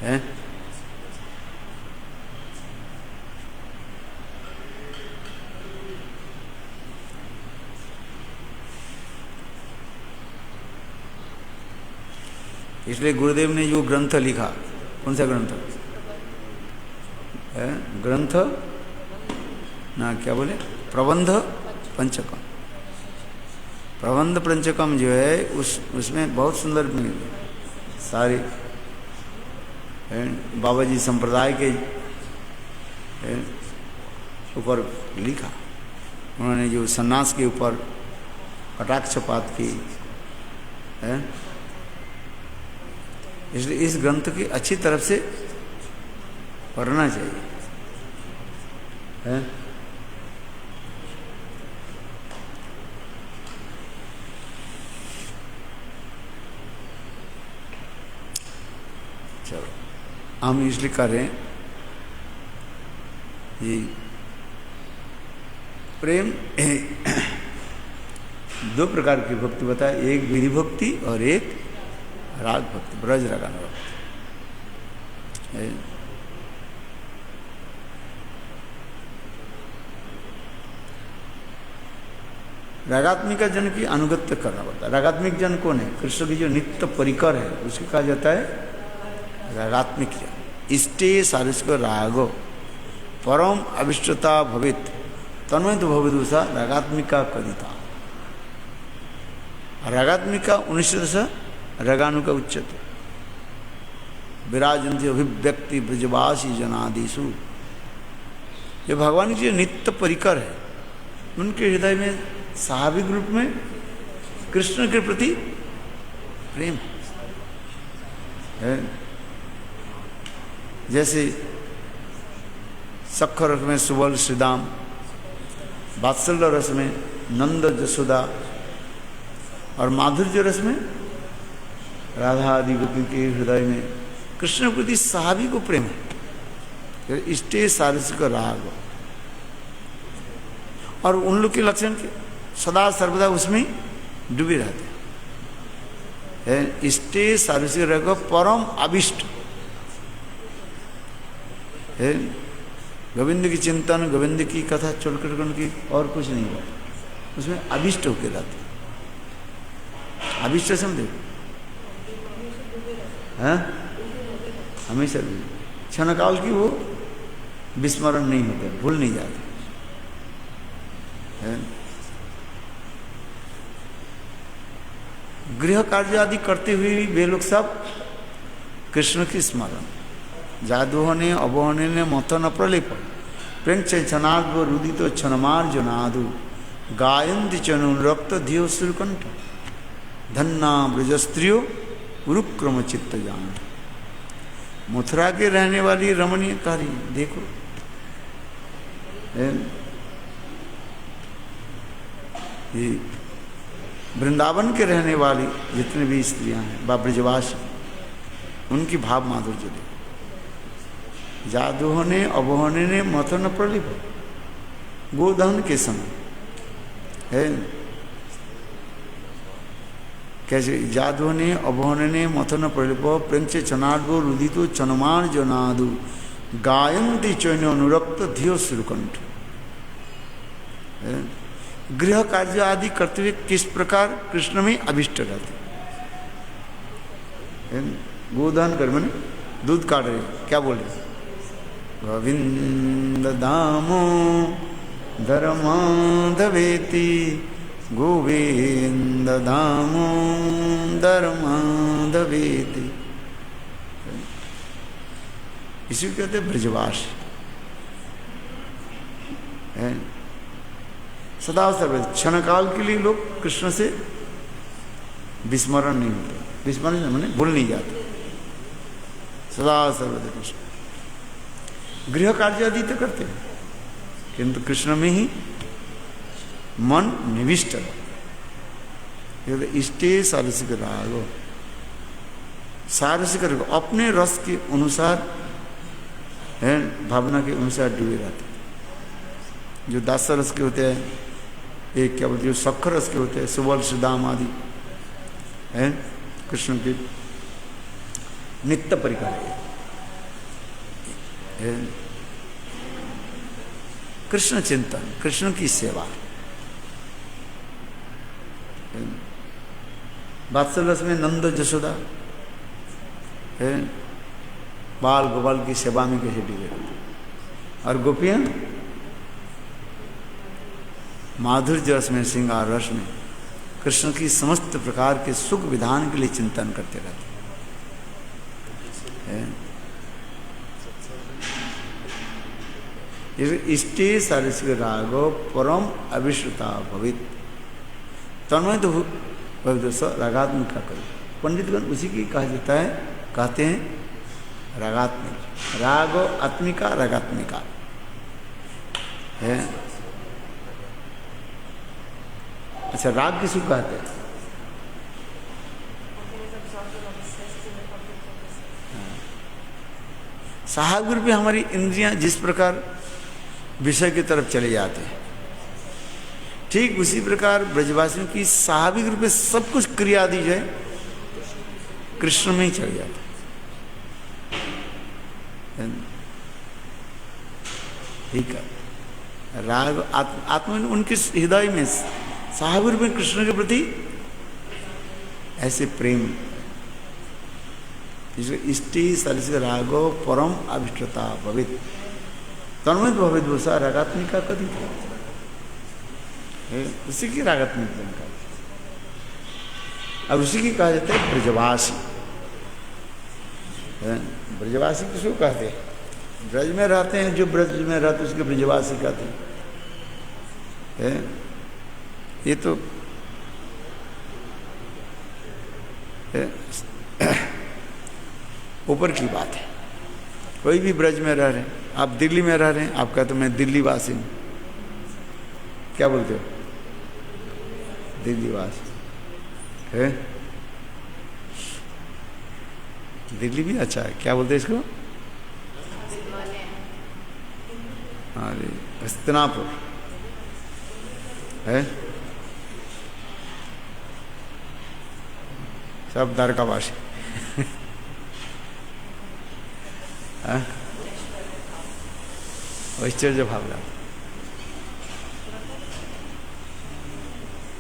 है? इसलिए गुरुदेव ने जो ग्रंथ लिखा, कौन सा ग्रंथ है? ग्रंथ ना क्या बोले, प्रबंध पंचकम। प्रबंध पंचकम जो है उसमें बहुत सुंदर सारे बाबा जी संप्रदाय के ऊपर लिखा। उन्होंने जो सन्यास के ऊपर कटाक्षपात की है, इसलिए इस ग्रंथ की अच्छी तरफ से पढ़ना चाहिए, है? चलो हम इसलिए कर रहे हैं ये प्रेम दो प्रकार की भक्ति बताए, एक विधि भक्ति और एक राग भक्ति, ब्रज रागानुग भक्ति। रागात्मिका जन की अनुगत्य करना पड़ता है। रागात्मिक जन कौन है? कृष्ण की जो नित्य परिकर है उसे कहा जाता है रागात्मिक जन। इष्टे सारिस्क रागो परम अविष्टता भवित तन्मय तो भविदुषा रागात्मिका कदिता। रागात्मिका 19 रगानुका उच्चते विराजंती अभिव्यक्ति ब्रजवासी जनादिषु। ये भगवान जी नित्य परिकर है, उनके हृदय में स्वाभाविक रूप में कृष्ण के प्रति प्रेम है। जैसे सखर रस में सुबल श्रीदाम, वात्सल्य रस में नंद जसोदा और माधुर्य रस में राधा आदि गोपी के हृदय में कृष्ण के प्रति स्वाभाविक को प्रेम है। इष्टे सारसिक राग, और उन लोग के लक्षण के सदा सर्वदा उसमें डूबे रहते हैं। इष्टे सारसिक राग परम अभिष्ट है। गोविंद की चिंतन, गोविंद की कथा चलकर उनकी और कुछ नहीं हुआ, उसमें अभिष्ट होकर रहते। अभिष्ट समझे? हाँ, हमेशा क्षण काल की वो विस्मरण नहीं होते, भूल नहीं जाते। गृह कार्य आदि करते हुए भी वे लोग सब कृष्ण की स्मरण। जादुहने अवहने मत न प्रलेप प्रेंच क्षणाद रुदित क्षणमार्जनादु गायंती चनुरक्त धियो श्रीकंठ धन्ना ब्रजस्त्रियो उरुक्रम चित्त जान। मथुरा के रहने वाली रमणीय कारी देखो, ये वृंदावन के रहने वाली जितने भी स्त्रियां हैं व ब्रजवासी, उनकी भाव माधुर्य देखो। जादुहने अवहने ने मथन प्रलिप, गोदहन के समय है कैसे? जादुहने अवहने मथन प्रलिप प्रेंचे चनादो रुदितो चनमार जनादु गायंती चैन अनुरक्त धियो श्रीकंठ। गृह कार्य आदि करते हुए किस प्रकार कृष्ण में अभिष्ट रहते। गोदान कर मैंने दूध काट रहे, क्या बोल रहे? गोविंद दामो धर्माधवेति गोविंद दामो धर्माधवेति। इसी को कहते ब्रजवास है। सदा सर्व क्षण काल के लिए लोग कृष्ण से विस्मरण नहीं होते, विस्मरण मैंने भूल नहीं जाते, सदा सर्वदा कृष्ण। गृह कार्य आदि तो करते हैं किंतु कृष्ण में ही मन निविष्ट इष्टे सारसिक रागो, सारसिक राग अपने रस के अनुसार है, भावना के अनुसार डूबे रहते हैं। जो दास रस के होते हैं, एक क्या बोलते हैं, जो सखर रस के होते हैं, सुवर्ष दाम आदि है, कृष्ण के नित्य परिकर है। कृष्ण चिंतन, कृष्ण की सेवा। वात्सल रस में नंद जशोदा है, बाल गोपाल की सेवा में कैसे डूबे रहते। और गोपियां माधुर्य रस में, श्रृंगार रस में कृष्ण की समस्त प्रकार के सुख विधान के लिए चिंतन करते रहते हैं। इष्टे सारसिक रागो परम अविश्रुता भवित तन्मय तो रागात्मिक का करो। पंडितगण उसी की कहा जाता है, कहते हैं रागात्मिक। रागो आत्मिका रागात्मिका है। अच्छा, राग किसको कहते हैं? साहब रूप में हमारी इंद्रियां जिस प्रकार विषय की तरफ चले जाते हैं, ठीक उसी प्रकार ब्रजवासियों की स्वाभाविक रूप में सब कुछ क्रिया दी जाए कृष्ण में ही चल जाता है। ठीक है, राग आत्मा में उनके हृदय में स्वाभाविक रूप में कृष्ण के प्रति ऐसे प्रेम, इष्टि सरसिक रागो परम अभिष्टता भवित तन्मय भवित भूषा रागात्मिका कथित है। उसी की रागात्मिक जानकारी। अब उसी की कहा जाता है ब्रजवासी। ब्रजवासी किसको कहते हैं? ब्रज में रहते हैं, जो ब्रज में रहते उसके ब्रजवासी कहते हैं। ये तो ऊपर की बात है। कोई भी ब्रज में रह रहे हैं, आप दिल्ली में रह रहे हैं, आप कहते मैं दिल्ली वासी हूँ, क्या बोलते हो? दिल्ली वासी है। दिल्ली भी अच्छा है, क्या बोलते हैं इसको? अरे हस्तिनापुर है, सब द्वारकावासी। ऐश्वर्य भाव रहा।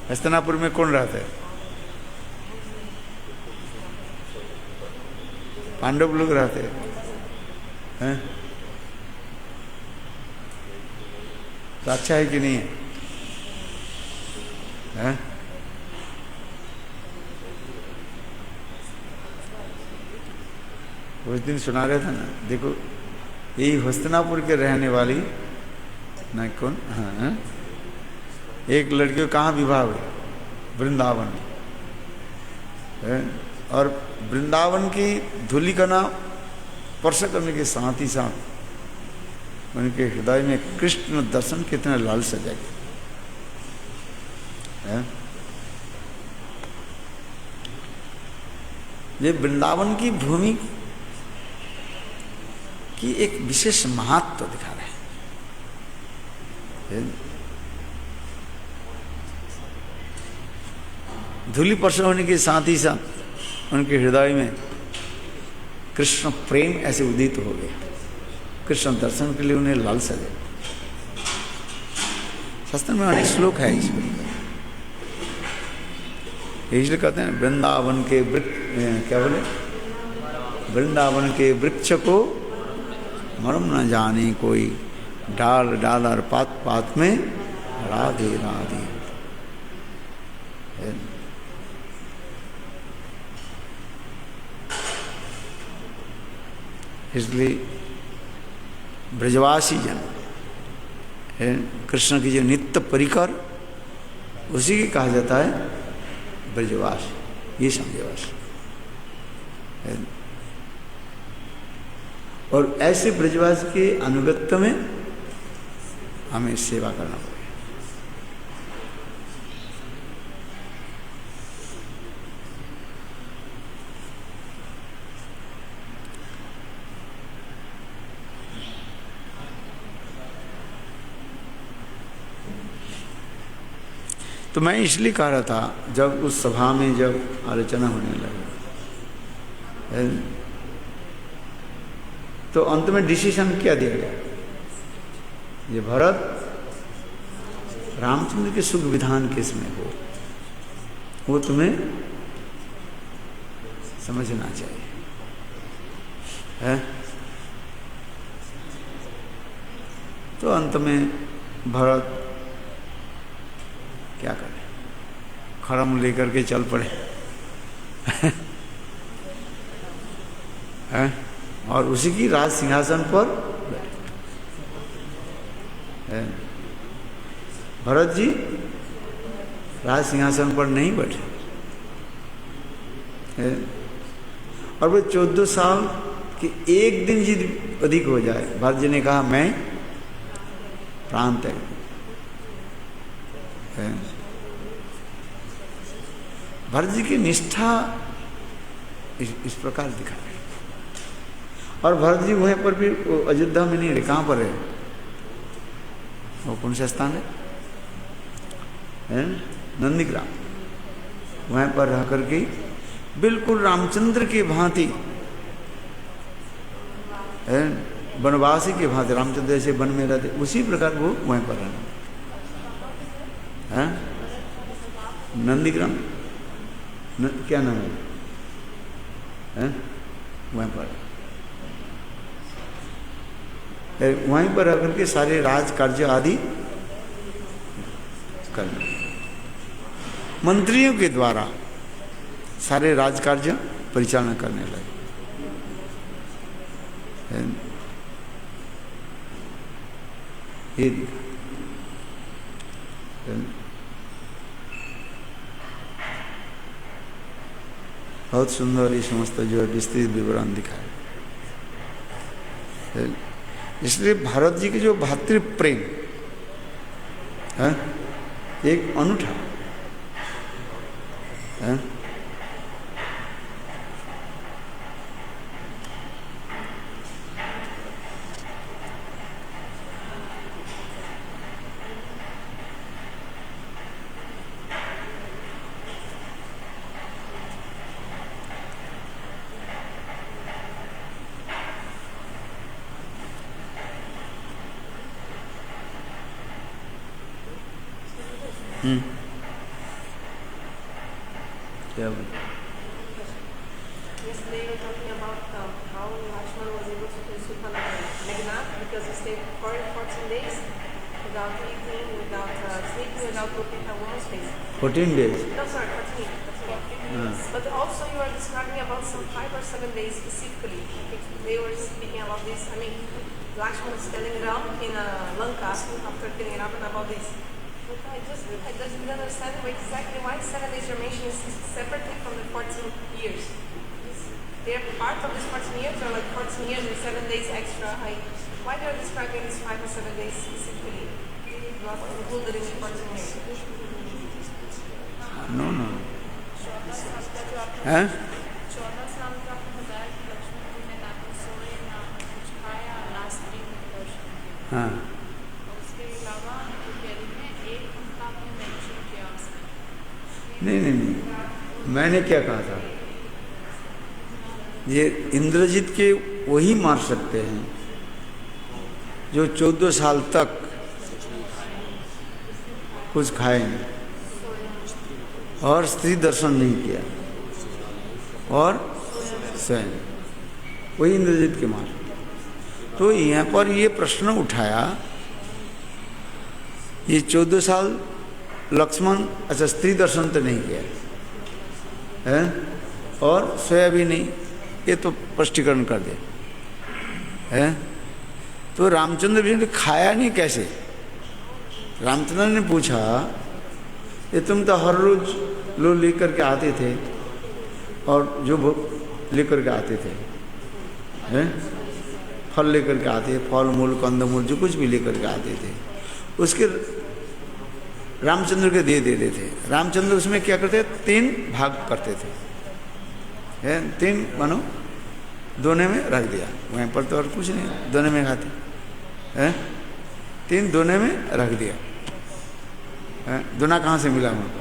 हस्तिनापुर में कौन रहता है? पांडव लोग रहते हैं। तो अच्छा है कि नहीं है? उस दिन सुना रहे था ना, देखो यही हस्तिनापुर के रहने वाली ना कौन, हाँ, एक लड़की को कहाँ विवाह हुई? वृंदावन में। और वृंदावन की धूलि का नाम स्पर्श करने के साथ ही साथ उनके हृदय में कृष्ण दर्शन कितने लालसा जाएगी। ये वृंदावन की भूमि की एक विशेष महत्व दिखा रहे हैं। धूलि स्पर्श होने के साथ ही साथ उनके हृदय में कृष्ण प्रेम ऐसे उदित हो गया। कृष्ण दर्शन के लिए उन्हें लालसा है। शास्त्र में अनेक श्लोक है इस पर, इसलिए कहते हैं वृंदावन के वृक्ष, क्या बोले, वृंदावन के वृक्ष को मरम न जाने कोई, डाल डाल और पात पात में राधे राधे। इसलिए ब्रजवासी जन है, कृष्ण की जो नित्य परिकर, उसी की कहा जाता है ब्रजवास। ये समझवास। और ऐसे ब्रजवास के अनुगत्य में हमें सेवा करना पड़ेगा। तो मैं इसलिए कह रहा था, जब उस सभा में जब आलोचना होने लगी तो अंत में डिसीजन क्या दिया गया, ये भरत रामचंद्र के सुख विधान किसमें हो, वो तुम्हें समझना चाहिए है? तो अंत में भरत क्या करे, खड़म लेकर के चल पड़े है? और उसी की राज सिंहासन पर बैठे। भरत जी राज सिंहासन पर नहीं बैठे है? और वो 14 साल कि एक दिन जिद अधिक हो जाए, भरत जी ने कहा मैं प्राण त्याग है। भरत जी की निष्ठा इस प्रकार दिखा है। और भरत जी वहीं पर भी अयोध्या में नहीं रहे, कहाँ पर है वो, कौन सा स्थान है? नंदीग्राम। वहीं पर रह करके बिल्कुल रामचंद्र की भांति वनवासी की भांति, रामचंद्र जैसे वन में रहते उसी प्रकार वो वहीं पर रहना है। नंदीग्राम क्या नाम है? वहीं पर वहीं पर रह करके सारे राज कार्य आदि करना, मंत्रियों के द्वारा सारे राज कार्य परिचालना करने लगे। ये बहुत सुंदर ये समस्त जो है विस्तृत विवरण दिखाया। इसलिए भारत जी के जो भातृ प्रेम है एक अनूठा है। क्या बोल? Yesterday we were talking about how Lakshman was able to pursue Meghnad because he stayed for 14 days without eating, without sleeping, without looking at a woman's face. 14 days. No, sorry, 14. But also you are describing about some 5 or 7 days specifically. They were speaking about this. I mean, Lakshman is telling Ram in Lanka after telling Ravana about this. But I just didn't understand exactly why 7 days you're mentioning separately from the 14 years. They are part of this 14 years, or like 14 years and 7 days extra. Why they are describing this 5 or 7 days specifically, not included in the 14 years? No. हैं? 14 साल का बताया कि लक्ष्मण जी ने ना तो सोए ना कुछ खाया, ना स्त्री में दर्शन किया। हाँ। उसके अलावा दिल्ली में एक उनका आपने मेंशन किया उसमें। नहीं, मैंने क्या कहा था, ये इंद्रजीत के वही मार सकते हैं जो 14 साल तक कुछ खाए नहीं और स्त्री दर्शन नहीं किया और स्वयं, वही इंद्रजीत के मार। तो यहाँ पर ये प्रश्न उठाया, ये 14 साल लक्ष्मण अच्छा स्त्री दर्शन तो नहीं किया है और सोया भी नहीं, ये तो स्पष्टीकरण कर दे है। तो रामचंद्र जी ने खाया नहीं कैसे? रामचंद्र ने पूछा, ये तुम तो हर रोज लो लेकर के आते थे और जो लेकर के आते थे हैं, फल लेकर के आते, फल मूल कंदमूल जो कुछ भी लेकर के आते थे, उसके रामचंद्र के दे देते थे। रामचंद्र उसमें क्या करते, 3 भाग करते थे, 3 मानो दोने में रख दिया, वहीं पर तो और कुछ नहीं, दोने में खाते हैं, 3 दोने में रख दिया दुना कहाँ से मिला वहाँ?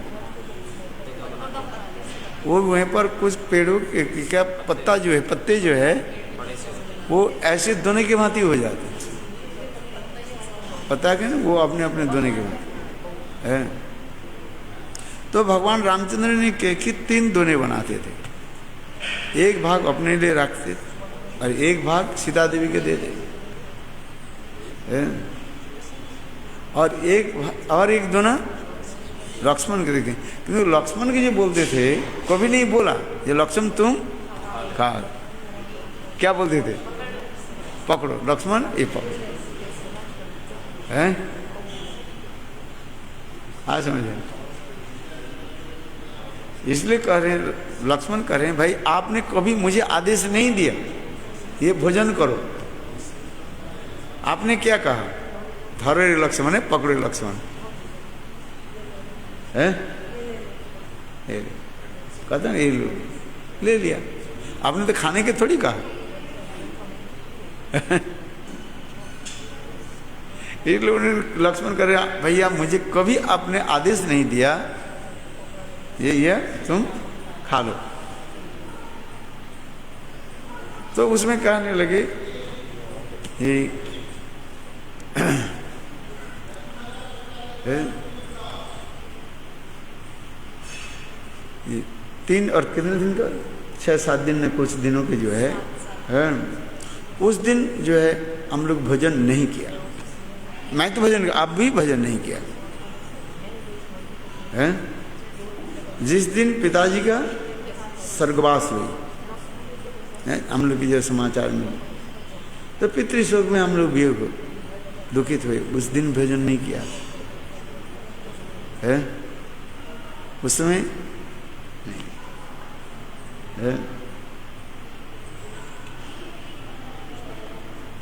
वो वहीं पर कुछ पेड़ों के क्या पत्ता जो है, पत्ते जो है वो ऐसे दोने के भांति हो जाते हैं, पता है ना, वो अपने अपने दोने के भांति है। तो भगवान रामचंद्र ने कि 3 दोने बनाते थे, एक भाग अपने लिए रखते और एक भाग सीता देवी के देते, और एक दोना लक्ष्मण के देखे, क्योंकि लक्ष्मण के जो बोलते थे कभी नहीं बोला ये लक्ष्मण तुम खा, क्या बोलते थे? पकड़ो लक्ष्मण, ये पकड़ो, है आज समझे। इसलिए कह रहे हैं, लक्ष्मण कह रहे हैं भाई आपने कभी मुझे आदेश नहीं दिया ये भोजन करो, आपने क्या कहा? धरो रे लक्ष्मण है, पकड़ो लक्ष्मण, है कहता नहीं ले लिया, आपने तो खाने के थोड़ी कहा। ये लोगों ने लक्ष्मण कर रहे भैया मुझे कभी आपने आदेश नहीं दिया ये तुम खा लो। तो उसमें कहने लगे ये 3 और कितने दिन का 6-7 दिन में कुछ दिनों के जो है उस दिन जो है हम लोग भोजन नहीं किया, मैं तो भोजन, आप भी भोजन नहीं किया है। जिस दिन पिताजी का स्वर्गवास हुई है हम लोग की जो समाचार में, तो पितृशोक में हम लोग भी दुखित हुए, उस दिन भोजन नहीं किया है, उस समय नहीं है।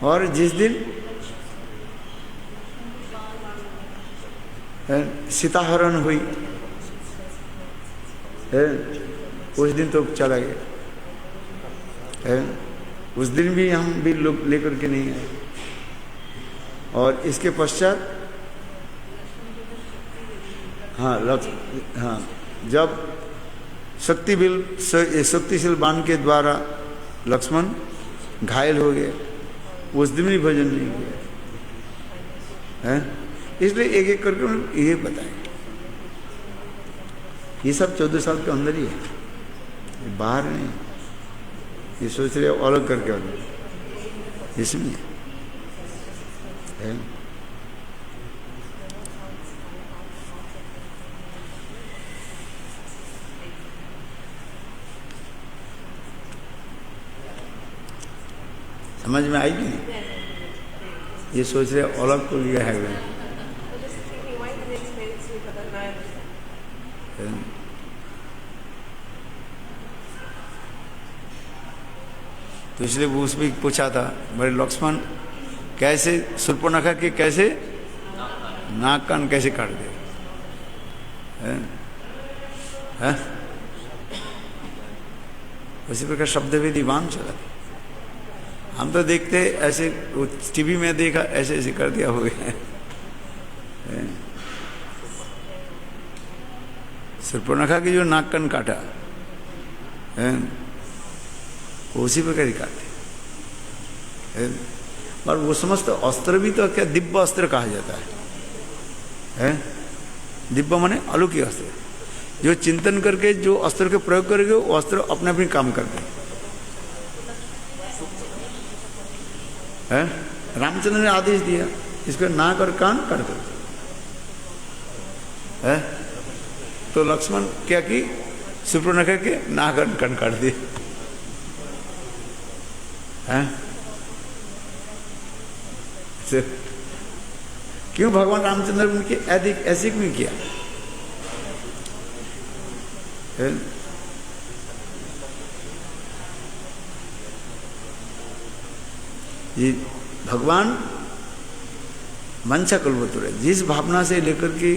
और जिस दिन सीताहरण हुई है उस दिन तो चला गया है, उस दिन भी हम भी लोग लेकर के नहीं आए। और इसके पश्चात हाँ जब शक्तिशील बाण के द्वारा लक्ष्मण घायल हो गए उस दिन भी भोजन नहीं किया है। इसलिए एक एक करके ये बताएं, ये सब 14 साल के अंदर ही है, बाहर नहीं। ये सोच रहे अलग करके अलग, इसमें है। समझ में आई कि नहीं? ये सोच रहे अलग को लिया है वे। तो इसलिए वो उसमें पूछा था बड़े लक्ष्मण कैसे शूर्पणखा के कैसे नाक कान कैसे काट दे है? उसी प्रकार शब्द भी दीवान चला। हम तो देखते ऐसे टीवी में देखा ऐसे ऐसे कर दिया हो गया। शूर्पणखा की जो नाक कान काटा है उसी प्रकार ही काटे। और वो समस्त अस्त्र भी तो क्या दिव्य अस्त्र कहा जाता है? दिव्य माने अलौकिक अस्त्र, जो चिंतन करके जो अस्त्र के प्रयोग करेंगे वो अस्त्र अपने अपने काम करते हैं। रामचंद्र ने आदेश दिया इसको नाक और कान काट दो है, तो लक्ष्मण क्या की शूर्पणखा के नाक और कान काट दिए है। क्यों भगवान रामचंद्र उनके ऐसे क्यों किया है? ये भगवान मंशा कल्पतरु है, जिस भावना से लेकर के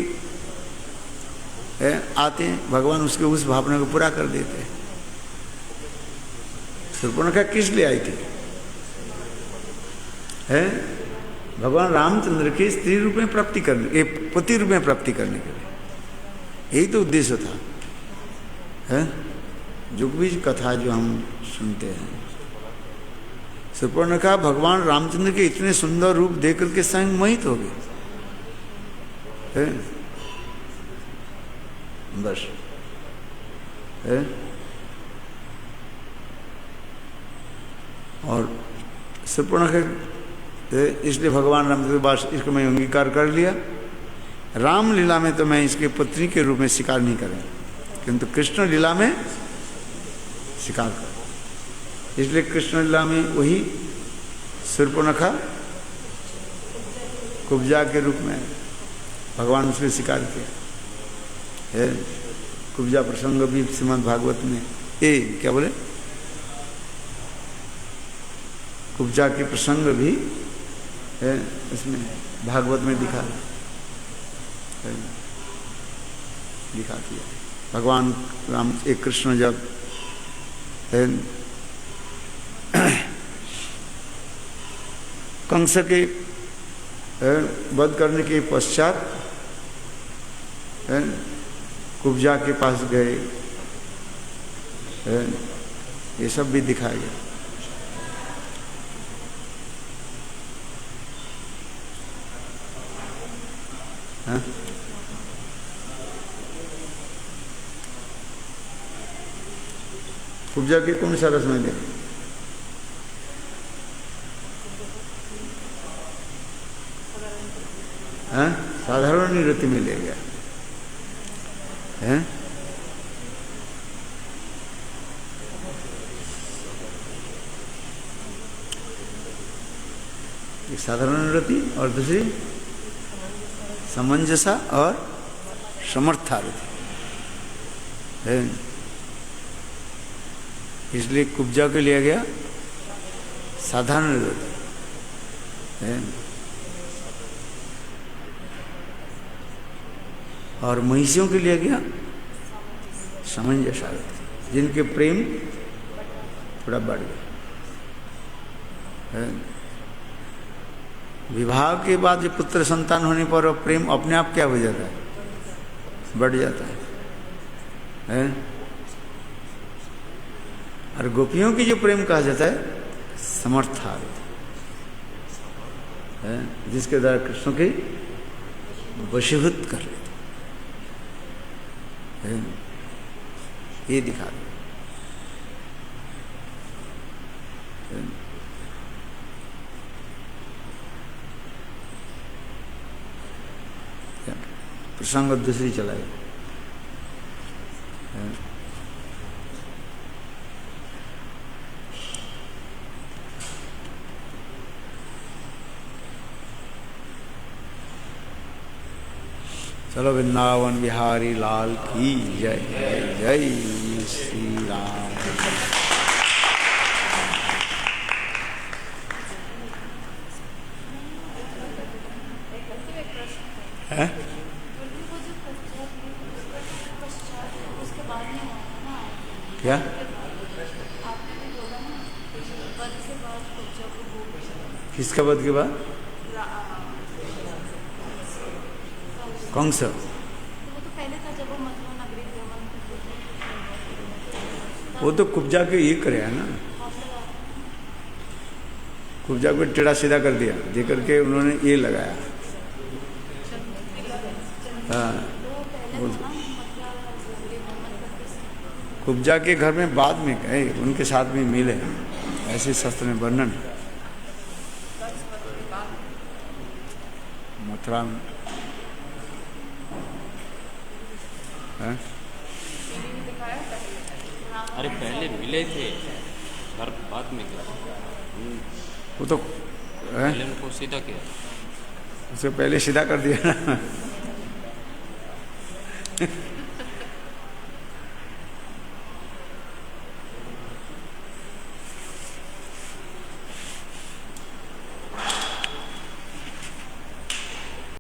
आते हैं भगवान उसके उस भावना को पूरा कर देते हैं। शूर्पणखा किस लिए आई थी है? भगवान रामचंद्र के स्त्री रूप में प्राप्ति करने, पति रूप में प्राप्ति करने के लिए। यही तो उद्देश्य था, है? जुगबीज कथा जो हम सुनते हैं, शूर्पणखा भगवान रामचंद्र के इतने सुंदर रूप देख करके स्वयं मोहित हो गए, है? बस, है? और शूर्पणखा इसलिए भगवान रामचंद्र बस इसको मैं अंगीकार कर लिया। रामलीला में तो मैं इसके पत्नी के रूप में स्वीकार नहीं करें, किंतु कृष्ण लीला में स्वीकार कर। इसलिए कृष्ण लीला में वही शूर्पणखा कुब्जा के रूप में भगवान उसने स्वीकार किया है। कुब्जा प्रसंग भी श्रीमद् भागवत में क्या बोले, कुब्जा के प्रसंग भी है इसमें भागवत में दिखा दिया। भगवान राम एक कृष्ण जब कंस के वध करने के पश्चात कुब्जा के पास गए, ये सब भी दिखाया गया। हाँ? कुब्जा के कौन सा रस में ले, साधारण नृत्य में ले गया है। एक साधारण नृत्य और दूसरी समंजसा और समर्थारथी है। इसलिए कुब्जा के लिया गया साधारण नृत्य है, और महिषियों के लिए गया समंजस आरती, जिनके प्रेम थोड़ा बढ़ गया। विवाह के बाद जो पुत्र संतान होने पर प्रेम अपने आप क्या हो जाता है, बढ़ जाता है। और गोपियों की जो प्रेम कहा जाता है समर्थारती है, जिसके द्वारा कृष्ण के वशीभूत कर लेते हैं, ये दिखा दो। प्रसंग दूसरी चलाई। चलो वृंदावन बिहारी लाल की जय। जय जय श्री राम। है क्या किसका वध के बाद? कंस। वो तो पहले था जब वो मथुरा नगरी भ्रमण, वो तो कुब्जा के ये करे है ना, कुब्जा को टेढ़ा सीधा कर दिया, दे करके उन्होंने ये लगाया। हाँ, कुब्जा के घर में बाद में गए, उनके साथ में मिले, ऐसे शास्त्र में वर्णन मथुरा में। अरे पहले मिले थे, घर बाद में गया। वो तो पहले उनको सीधा किया, उसे पहले सीधा कर दिया ना।